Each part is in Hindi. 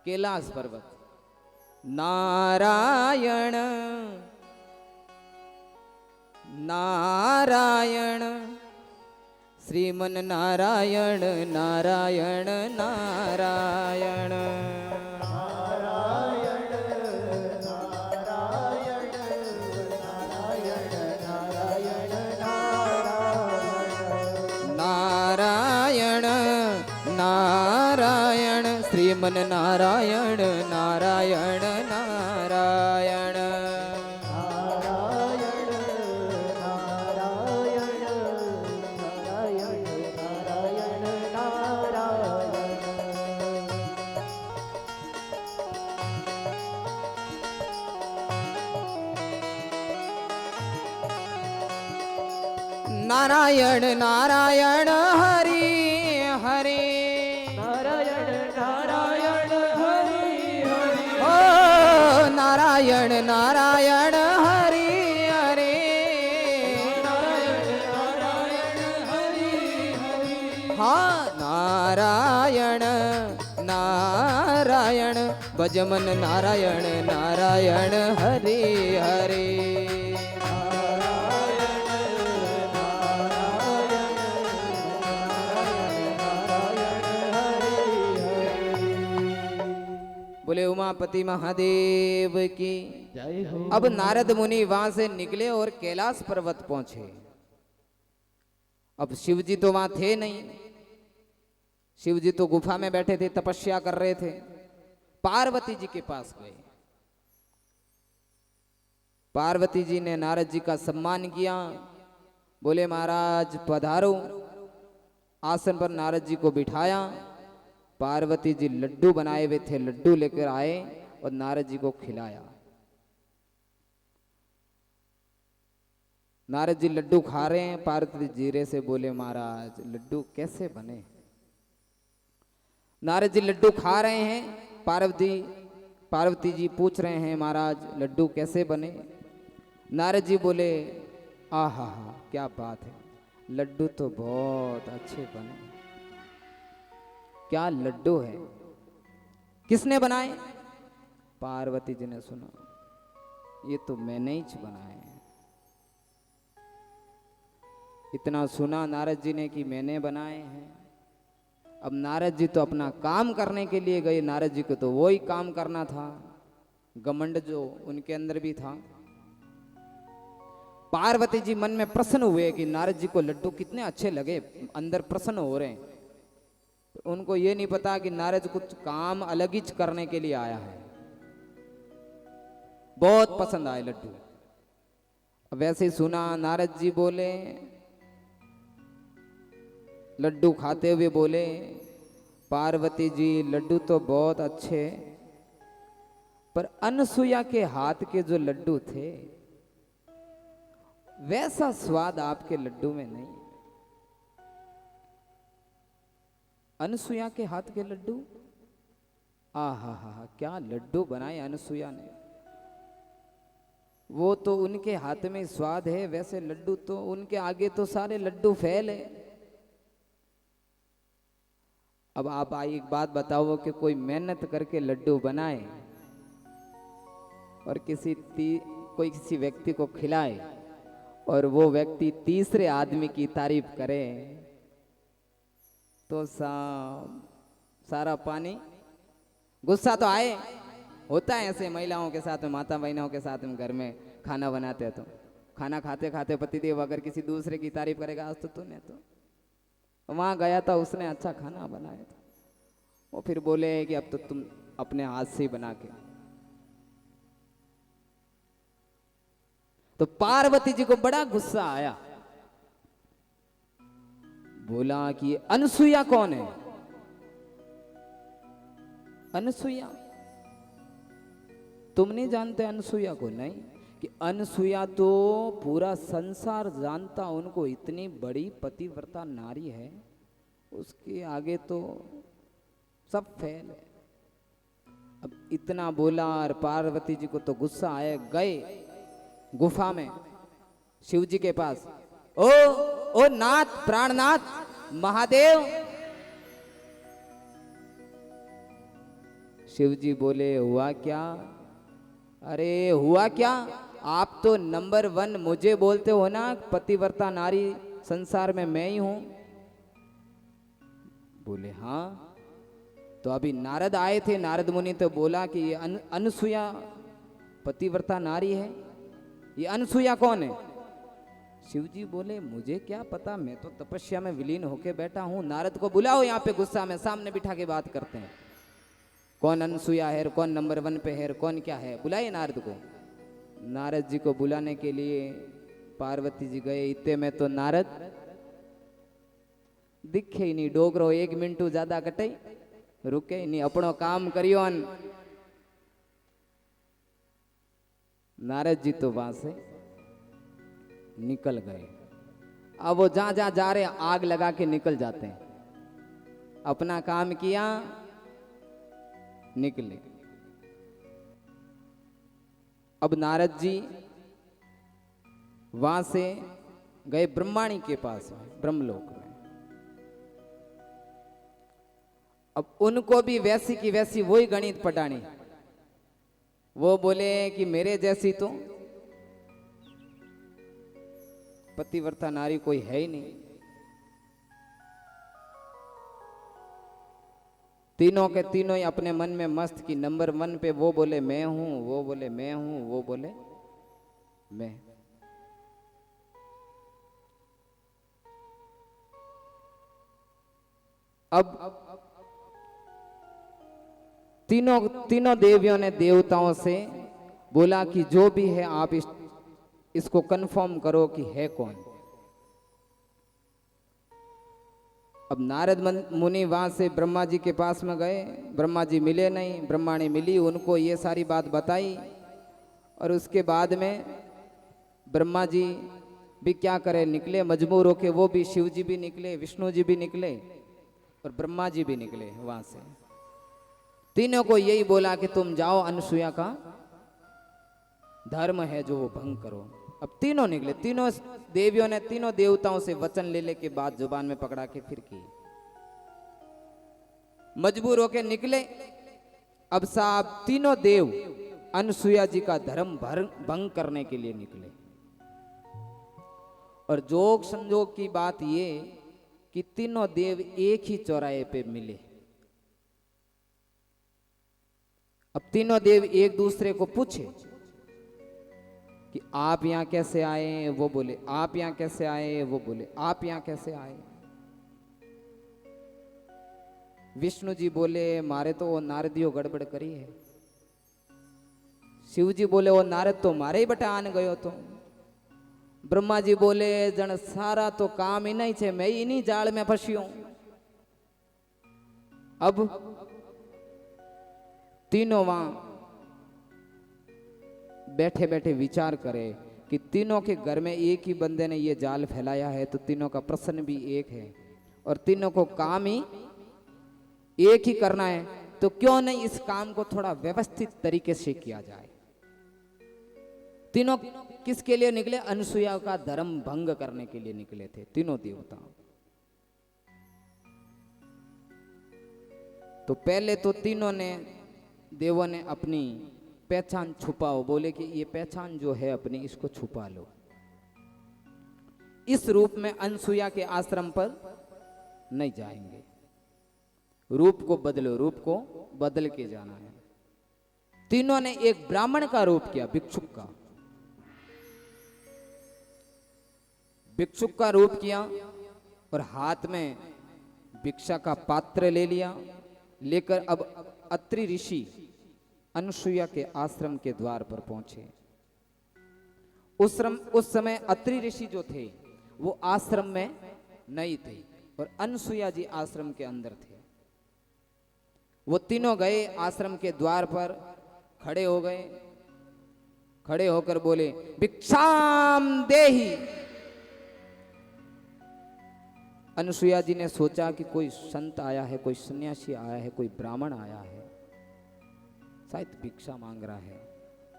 कैलाश पर्वत। नारायण नारायण श्रीमन नारायण नारायण नारायण नारायण नारायण श्रीमन नारायण नारायण नारायण नारायण नारायण हरि हरि नारायण नारायण हरि हरि ओ नारायण नारायण हरि हरि नारायण नारायण हरि हरि हाँ नारायण नारायण भजमन नारायण नारायण हरि हरि बोले उमापति महादेव की जय हो। अब नारद मुनि वहां से निकले और कैलाश पर्वत पहुंचे। अब शिव जी तो वहां थे नहीं, शिव जी तो गुफा में बैठे थे, तपस्या कर रहे थे। पार्वती जी के पास गए। पार्वती जी ने नारद जी का सम्मान किया, बोले महाराज पधारो। आसन पर नारद जी को बिठाया। पार्वती जी लड्डू बनाए हुए थे, लड्डू लेकर आए और नारद जी को खिलाया। नारद जी लड्डू खा रहे हैं। पार्वती जीरे से बोले महाराज लड्डू कैसे बने। नारद जी लड्डू खा रहे हैं। पार्वती जी पूछ रहे हैं महाराज लड्डू कैसे बने। नारद जी बोले आहा क्या बात है, लड्डू तो बहुत अच्छे बने। क्या लड्डू है, किसने बनाए। पार्वती जी ने सुना ये तो मैंने ही बनाए हैं। इतना सुना नारद जी ने कि मैंने बनाए हैं। अब नारद जी तो अपना काम करने के लिए गए। नारद जी को तो वो ही काम करना था, घमंड जो उनके अंदर भी था। पार्वती जी मन में प्रसन्न हुए कि नारद जी को लड्डू कितने अच्छे लगे, अंदर प्रसन्न हो रहे हैं। उनको ये नहीं पता कि नारद कुछ काम अलग ही करने के लिए आया है। बहुत पसंद आए लड्डू। वैसे ही सुना नारद जी बोले, लड्डू खाते हुए बोले पार्वती जी लड्डू तो बहुत अच्छे, पर अनसुया के हाथ के जो लड्डू थे वैसा स्वाद आपके लड्डू में नहीं। अनसुया के हाथ के लड्डू, आहा क्या लड्डू बनाए अनसुया ने। वो तो उनके हाथ में स्वाद है, वैसे लड्डू तो उनके आगे तो सारे लड्डू फेल है। अब आप एक बात बताओ कि कोई मेहनत करके लड्डू बनाए और कोई किसी व्यक्ति को खिलाए और वो व्यक्ति तीसरे आदमी की तारीफ करे तो सारा पानी गुस्सा तो आए। होता है ऐसे महिलाओं के साथ में, माता बहनों के साथ में घर में खाना बनाते हैं तो खाना खाते खाते पतिदेव अगर किसी दूसरे की तारीफ करेगा आज तो तूने तो वहां गया था, उसने अच्छा खाना बनाया था, वो फिर बोले कि अब तो तुम अपने हाथ से ही बना के। तो पार्वती जी को बड़ा गुस्सा आया। बोला कि अनसुया कौन है। अनसुया तुम नहीं जानते अनसुया को। नहीं कि अनसुया तो पूरा संसार जानता, उनको इतनी बड़ी पतिव्रता नारी है, उसके आगे तो सब फेल है। अब इतना बोला और पार्वती जी को तो गुस्सा आया। गए गुफा में शिव जी के पास। ओ नाथ प्राणनाथ महादेव, शिव जी बोले हुआ क्या? अरे हुआ क्या? आप तो नंबर 1 मुझे बोलते हो ना, पतिव्रता नारी संसार में मैं ही हूं। बोले हाँ। तो अभी नारद आए थे, नारद मुनि तो बोला कि ये अनसुया पतिव्रता नारी है। ये अनसुया कौन है? शिव जी बोले मुझे क्या पता, मैं तो तपस्या में विलीन होके बैठा हूं। नारद को बुलाओ यहाँ पे, गुस्सा में सामने बिठा के बात करते हैं। कौन अनसुया है, कौन नंबर 1 पे है, कौन क्या है, बुलाइए नारद को। नारद जी को बुलाने के लिए पार्वती जी गए। इतने में तो नारद दिखे ही नहीं। डोगरो 1 मिनटू ज्यादा कटे, रुके ही नहीं, अपनो काम करियो। नारद जी तो वहां से निकल गए। अब वो जहां जहां जा रहे आग लगा के निकल जाते हैं। अपना काम किया, निकले। अब नारद जी वहां से गए ब्रह्माणी के पास, ब्रह्मलोक में। अब उनको भी वैसी की वैसी वही गणित पढ़ानी। वो बोले कि मेरे जैसी तो पतिव्रता नारी कोई है ही नहीं। तीनों के तीनों ही अपने मन में मस्त कि नंबर 1 पे वो बोले मैं हूं, वो बोले मैं हूं, वो बोले मैं। अब तीनों देवियों ने देवताओं से बोला कि जो भी है आप इसको कंफर्म करो कि है कौन। अब नारद मुनि वहां से ब्रह्मा जी के पास में गए। ब्रह्मा जी मिले नहीं, ब्रह्माणी मिली, उनको ये सारी बात बताई। और उसके बाद में ब्रह्मा जी भी क्या करे, निकले मजबूर होके। वो भी, शिव जी भी निकले, विष्णु जी भी निकले और ब्रह्मा जी भी निकले वहां से। तीनों को यही बोला कि तुम जाओ, अनसुया का धर्म है जो वो भंग करो। अब तीनों निकले। तीनों देवियों ने तीनों देवताओं से वचन ले के बाद जुबान में पकड़ा के फिर की, मजबूर होके निकले। अब साहब तीनों देव अनसुया जी का धर्म भंग करने के लिए निकले। और जोग संजोग की बात ये कि तीनों देव एक ही चौराहे पे मिले। अब तीनों देव एक दूसरे को पूछे कि आप यहां कैसे आए? वो बोले आप यहां कैसे आए? वो बोले आप यहां कैसे आए? विष्णु जी बोले मारे तो वो नारदियो गड़बड़ करी है। शिव जी बोले वो नारद तो मारे ही बटा आन गयो तो। ब्रह्मा जी बोले जन सारा तो काम ही नहीं छे, मैं इन्हीं जाल में फंसियो। अब तीनों वहां बैठे बैठे विचार करे कि तीनों के घर में एक ही बंदे ने ये जाल फैलाया है, तो तीनों का प्रश्न भी एक है और तीनों को काम ही एक ही करना है। तो क्यों नहीं इस काम को थोड़ा व्यवस्थित तरीके से किया जाए। तीनों किसके लिए निकले? अनसुया का धर्म भंग करने के लिए निकले थे तीनों देवता। तो पहले तो तीनों ने देवों ने अपनी पहचान छुपाओ, बोले कि ये पहचान जो है अपनी इसको छुपा लो। इस रूप में अनसुया के आश्रम पर नहीं जाएंगे, रूप को बदलो, रूप को बदल के जाना है। तीनों ने एक ब्राह्मण का रूप किया, भिक्षुक का। भिक्षुक का रूप किया और हाथ में भिक्षा का पात्र ले लिया। लेकर अब अत्रि ऋषि अनसुया के आश्रम के द्वार पर पहुंचे। उस समय अत्रि ऋषि जो थे वो आश्रम में नहीं थे और अनसुया जी आश्रम के अंदर थे। वो तीनों गए आश्रम के द्वार पर, खड़े हो गए। खड़े होकर बोले भिक्षाम देहि। अनसुया जी ने सोचा कि कोई संत आया है, कोई सन्यासी आया है, कोई ब्राह्मण आया है, शायद भिक्षा मांग रहा है।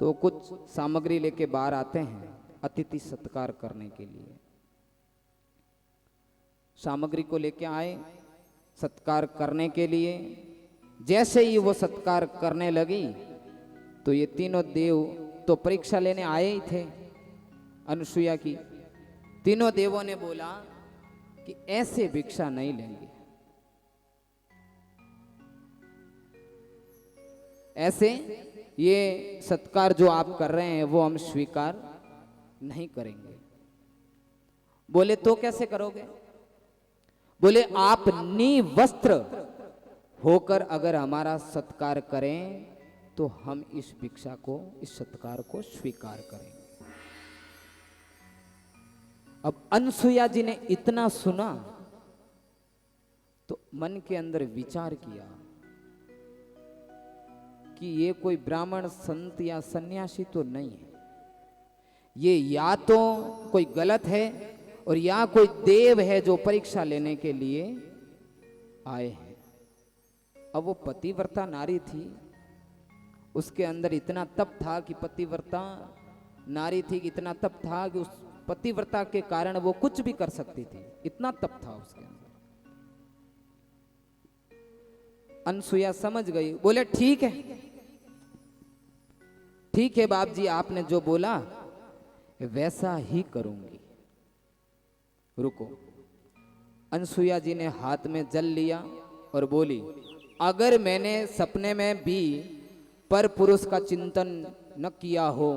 तो कुछ सामग्री लेके बाहर आते हैं अतिथि सत्कार करने के लिए। सामग्री को लेके आए सत्कार करने के लिए। जैसे ही वो सत्कार करने लगी तो ये तीनों देव तो परीक्षा लेने आए ही थे अनुसुईया की। तीनों देवों ने बोला कि ऐसे भिक्षा नहीं लेंगे, ऐसे ये सत्कार जो आप कर रहे हैं वो हम स्वीकार नहीं करेंगे। बोले तो कैसे करोगे? बोले आप निवस्त्र होकर अगर हमारा सत्कार करें तो हम इस भिक्षा को, इस सत्कार को स्वीकार करेंगे। अब अनसुईया जी ने इतना सुना तो मन के अंदर विचार किया कि ये कोई ब्राह्मण संत या सन्यासी तो नहीं है, ये या तो कोई गलत है और या कोई देव है जो परीक्षा लेने के लिए आए हैं। अब वो पतिव्रता नारी थी, उसके अंदर इतना तप था कि पतिव्रता नारी थी कि इतना तप था कि उस पतिव्रता के कारण वो कुछ भी कर सकती थी, इतना तप था उसके अंदर। अनसुईया समझ गई, बोले ठीक है, ठीक है बाप जी, आपने जो बोला वैसा ही करूंगी। रुको, अनसुईया जी ने हाथ में जल लिया और बोली, अगर मैंने सपने में भी पर पुरुष का चिंतन न किया हो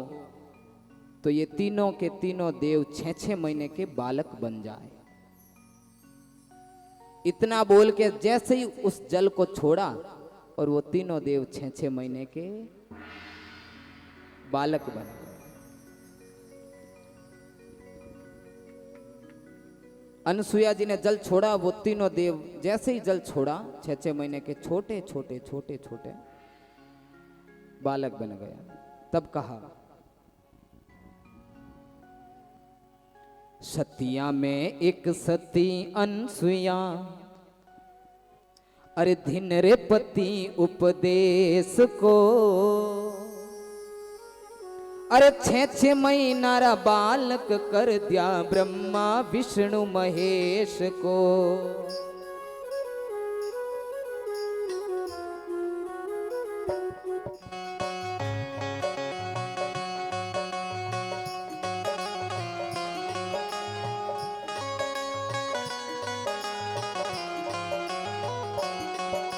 तो ये तीनों के तीनों देव 6-6 महीने के बालक बन जाए। इतना बोल के जैसे ही उस जल को छोड़ा और वो तीनों देव 6-6 महीने के बालक बन गए। अनसुईया जी ने जल छोड़ा, वो तीनों देव जैसे ही जल छोड़ा 6-6 महीने के छोटे छोटे छोटे छोटे बालक बन गया। तब कहा, सतिया में एक सती अनसुईया, अरे धिन रे पति उपदेश को, अरे 6-6 महीना बालक कर दिया ब्रह्मा विष्णु महेश को।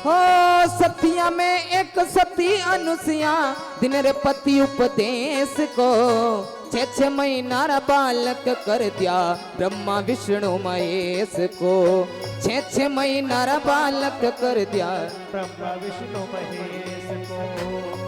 हो सतिया में एक सती अनुसुईया, दिन रे पति उपदेश को, 6-6 महीना बालक कर दिया ब्रह्मा विष्णु महेश को। 6-6 महीना बालक कर दिया ब्रह्मा विष्णु महेश को।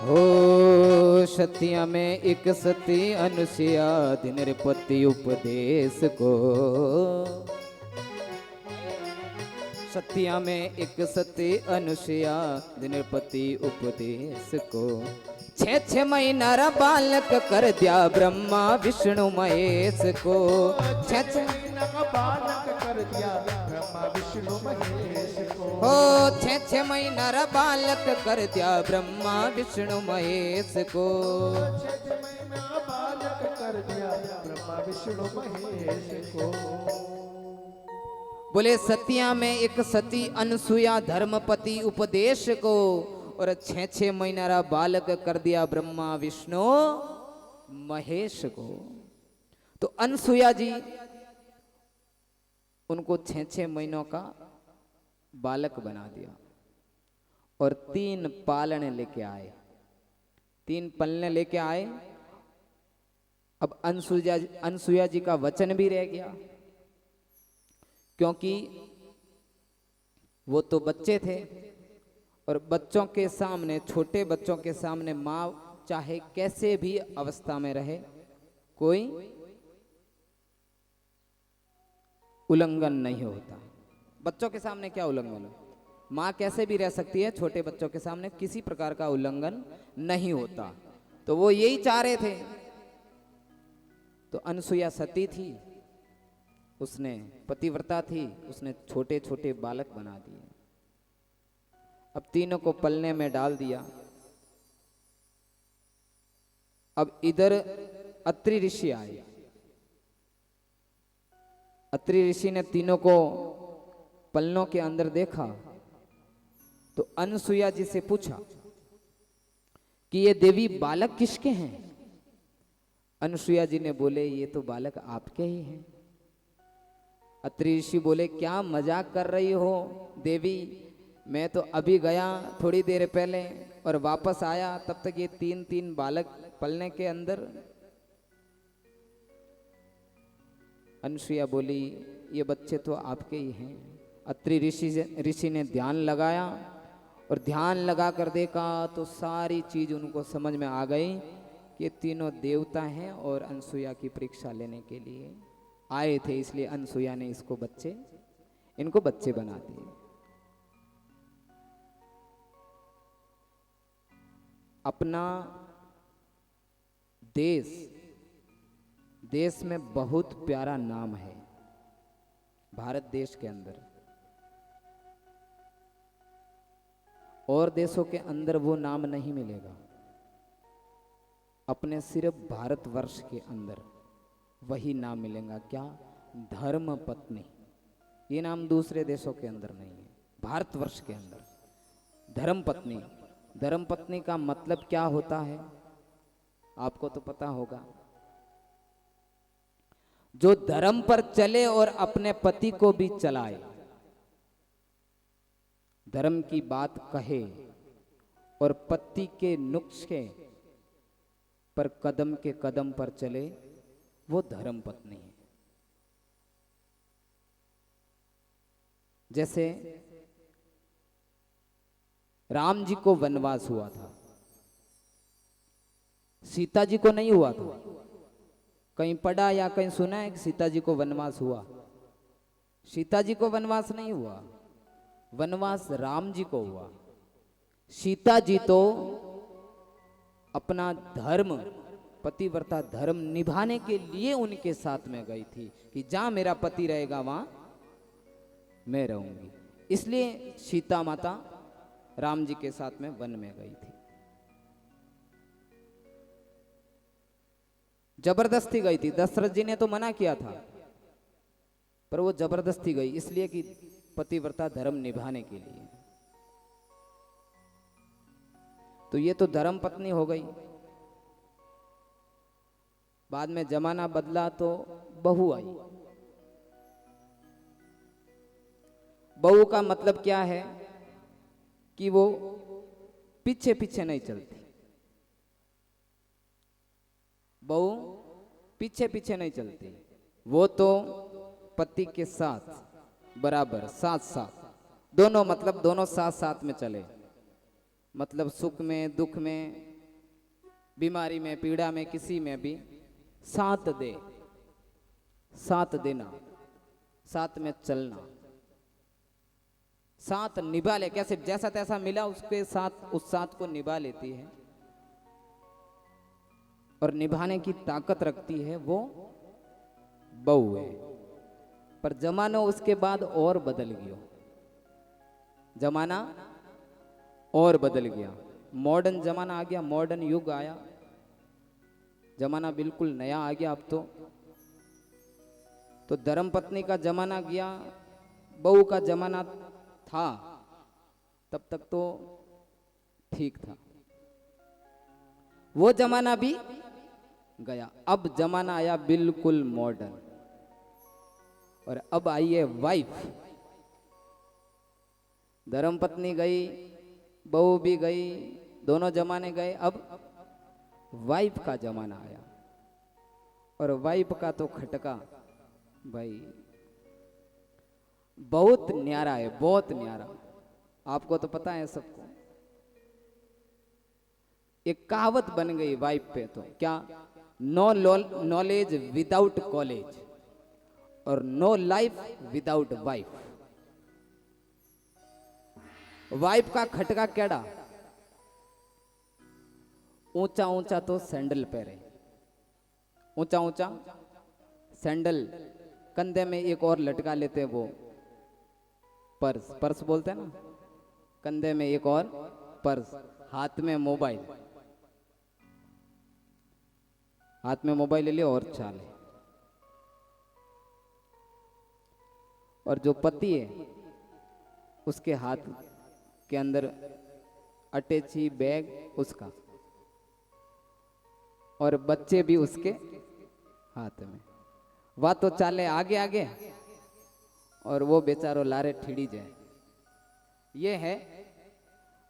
हो सतिया में एक सती अनुसुईया, दिन रे पति उपदेश को। सतिया में एक सती अनुसुईया, दिन रे पति उपदेश को। 6-6 महीना बालक कर दिया ब्रह्मा विष्णु महेश को। 6-6 महीना का बालक कर दिया ब्रह्मा विष्णु महेश को। हो 6-6 महीना बालक कर दिया ब्रह्मा विष्णु महेश को। 6-6 महीना बालक कर दिया ब्रह्मा विष्णु महेश को। बोले सतिया में एक सती अनसुईया, धर्मपति उपदेश को, और 6-6 महीना बालक कर दिया ब्रह्मा विष्णु महेश को। तो अनसुईया जी उनको 6-6 महीनों का बालक बना दिया और 3 पालने लेके आए, 3 पलने लेके आए। अब अनसुईया जी का वचन भी रह गया, क्योंकि वो तो बच्चे थे और बच्चों के सामने, छोटे बच्चों के सामने माँ चाहे कैसे भी अवस्था में रहे, कोई उल्लंघन नहीं होता। बच्चों के सामने क्या उल्लंघन हो? माँ कैसे भी रह सकती है, छोटे बच्चों के सामने किसी प्रकार का उल्लंघन नहीं होता। तो वो यही चाह रहे थे अनसुया सती थी, उसने पतिव्रता थी, उसने छोटे छोटे बालक बना दिए। अब तीनों को पलने में डाल दिया। अब इधर अत्रि ऋषि आए। अत्रि ऋषि ने तीनों को पलनों के अंदर देखा तो अनसुया जी से पूछा कि ये देवी बालक किसके हैं? अनसुया जी ने बोले ये तो बालक आपके ही हैं। अत्रि ऋषि बोले क्या मजाक कर रही हो देवी, मैं तो अभी गया थोड़ी देर पहले और वापस आया, तब तक ये तीन तीन बालक पलने के अंदर। अनसुया बोली ये बच्चे तो आपके ही हैं। अत्रि ऋषि ने ध्यान लगाया और ध्यान लगा कर देखा तो सारी चीज उनको समझ में आ गई कि ये तीनों देवता हैं और अनसुया की परीक्षा लेने के लिए आए थे, इसलिए अनसुया ने इनको बच्चे बना दिए। अपना देश में बहुत प्यारा नाम है। भारत देश के अंदर और देशों के अंदर वो नाम नहीं मिलेगा, अपने सिर्फ भारतवर्ष के अंदर वही नाम मिलेगा। क्या? धर्म पत्नी। ये नाम दूसरे देशों के अंदर नहीं है, भारतवर्ष के अंदर धर्म पत्नी। धर्म पत्नी का मतलब क्या होता है आपको तो पता होगा, जो धर्म पर चले और अपने पति को भी चलाए, धर्म की बात कहे और पति के नुस्खे पर कदम के कदम पर चले, वो धर्म पत्नी है। जैसे राम जी को वनवास हुआ था, सीता जी को नहीं हुआ था। कहीं पढ़ा या कहीं सुना है कि सीता जी को वनवास हुआ? सीता जी को वनवास नहीं हुआ, वनवास राम जी को हुआ। सीता जी तो अपना धर्म, पतिव्रता धर्म निभाने के लिए उनके साथ में गई थी कि जहां मेरा पति रहेगा वहां मैं रहूंगी। इसलिए सीता माता राम जी के साथ में वन में गई थी। जबरदस्ती गई थी, दशरथ जी ने तो मना किया था, पर वो जबरदस्ती गई इसलिए कि पतिव्रता धर्म निभाने के लिए। तो ये तो धर्म पत्नी हो गई। बाद में जमाना बदला तो बहू आई। बहू का मतलब क्या है कि वो पीछे पीछे नहीं चलती। बहू पीछे पीछे नहीं चलती, वो तो पति के साथ बराबर साथ साथ दोनों, मतलब दोनों साथ साथ में चले, मतलब सुख में दुख में बीमारी में पीड़ा में किसी में भी साथ दे, साथ देना, साथ में चलना, साथ निभा ले। कैसे? जैसा तैसा मिला उसके साथ, उस साथ को निभा लेती है और निभाने की ताकत रखती है, वो बहू है। पर जमाना उसके बाद और बदल गया, जमाना और बदल गया, मॉडर्न जमाना आ गया, मॉडर्न युग आया, जमाना बिल्कुल नया आ गया अब तो धर्म पत्नी का जमाना गया, बहू का जमाना था, तब तक तो ठीक था, वो जमाना भी गया। अब जमाना आया बिल्कुल मॉडर्न, और अब आई है वाइफ। धर्म पत्नी गई, बहू भी गई, दोनों जमाने गए, अब वाइफ का जमाना आया। और वाइफ का तो खटका भाई बहुत न्यारा है, बहुत न्यारा। आपको तो पता है सबको, एक कहावत बन गई वाइफ पे, तो क्या? नो नॉलेज विदाउट कॉलेज और no life without wife. Wife का खटका केड़ा? ऊंचा ऊंचा तो सैंडल पहरे, ऊंचा ऊंचा सैंडल, कंधे में एक और लटका लेते हैं वो पर्स, पर्स बोलते हैं ना, कंधे में एक और पर्स, हाथ में मोबाइल, हाथ में मोबाइल ले लिया और चाले। और जो पति है उसके हाथ के अंदर अटैची बैग उसका, और बच्चे भी उसके हाथ में। वह तो चाले आगे आगे और वो बेचारो लारे ठिड़ी जाए। ये है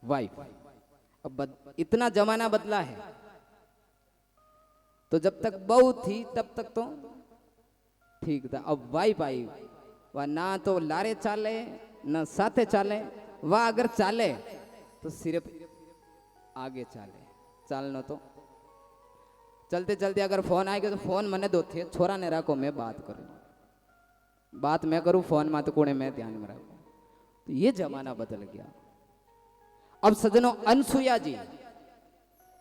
वाइफ। अब इतना जमाना बदला है, तो जब तक बहू थी तब तक तो ठीक था। अब वाइफ आई, वह ना तो लारे चाले न साथे चाले, वह अगर चाले तो सिर्फ आगे चाले, चालना तो चलते चलते अगर फोन आएगा तो फोन मने दो थे, छोरा ने रखो मैं बात करूं, बात मैं करूं फोन में तो कोने मैं ध्यान में रखूं। तो ये जमाना बदल गया। अब सजनों, अनसुया जी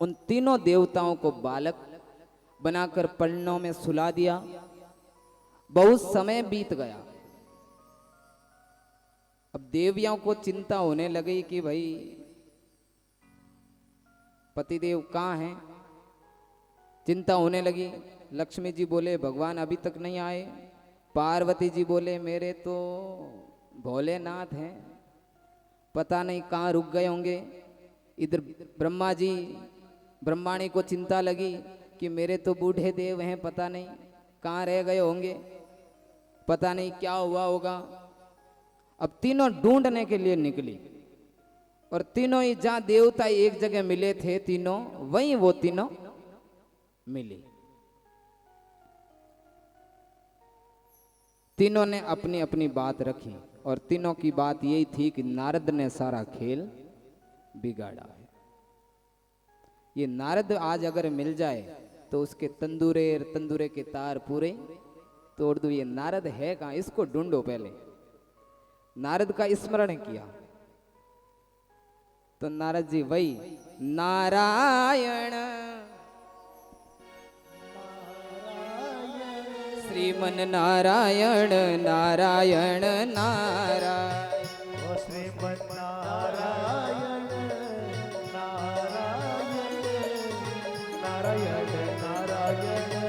उन तीनों देवताओं को बालक बनाकर पलनों में सुला दिया। बहुत समय बीत गया। अब देवियों को चिंता होने लगी कि भाई पतिदेव कहाँ हैं। चिंता होने लगी। लक्ष्मी जी बोले भगवान अभी तक नहीं आए। पार्वती जी बोले मेरे तो भोलेनाथ हैं, पता नहीं कहाँ रुक गए होंगे। इधर ब्रह्मा जी, ब्रह्माणी को चिंता लगी कि मेरे तो बूढ़े देव हैं, पता नहीं कहाँ रह गए होंगे, पता नहीं क्या हुआ होगा। अब तीनों ढूंढने के लिए निकली और तीनों ही जहां देवता एक जगह मिले थे, तीनों वहीं वो तीनों मिली। तीनों ने अपनी अपनी बात रखी और तीनों की बात यही थी कि नारद ने सारा खेल बिगाड़ा है। ये नारद आज अगर मिल जाए तो उसके तंदूरे के तार पूरे तोड़ दूं। ये नारद है कहां, इसको ढूंढो। पहले नारद का स्मरण किया तो नारद जी वही नारायण श्रीमन नारायण नारायण नारायण, ओ श्रीमन नारायण नारायण नारायण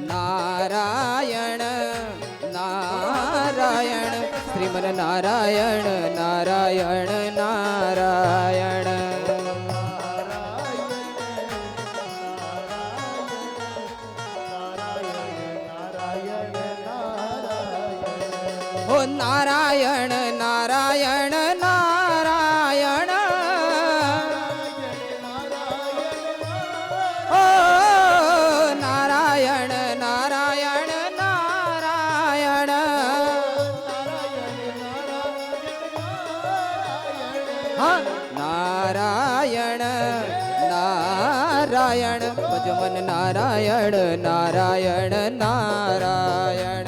नारायण नारायण नारायण श्रीमन नारायण नारायण नारायण। ओ नारायण नारायण नारायण, ओ नारायण नारायण नारायण, हाँ नारायण नारायण भजमन नारायण नारायण नारायण।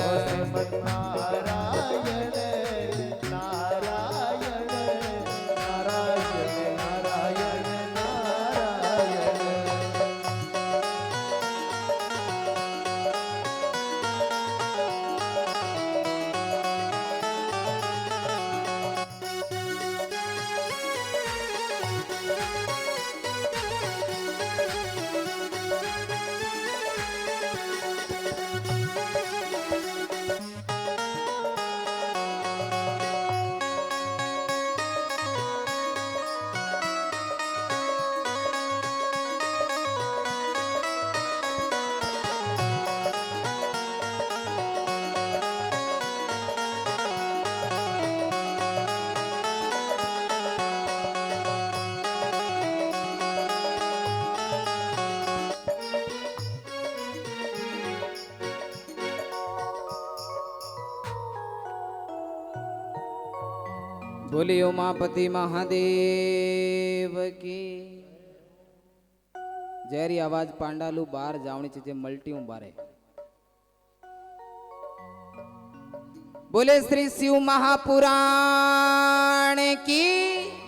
बोलिए उमापति महादेव की जहरी आवाज पांडालू बार जावनी चीजें मल्टी बारे। बोले श्री शिव महापुराण की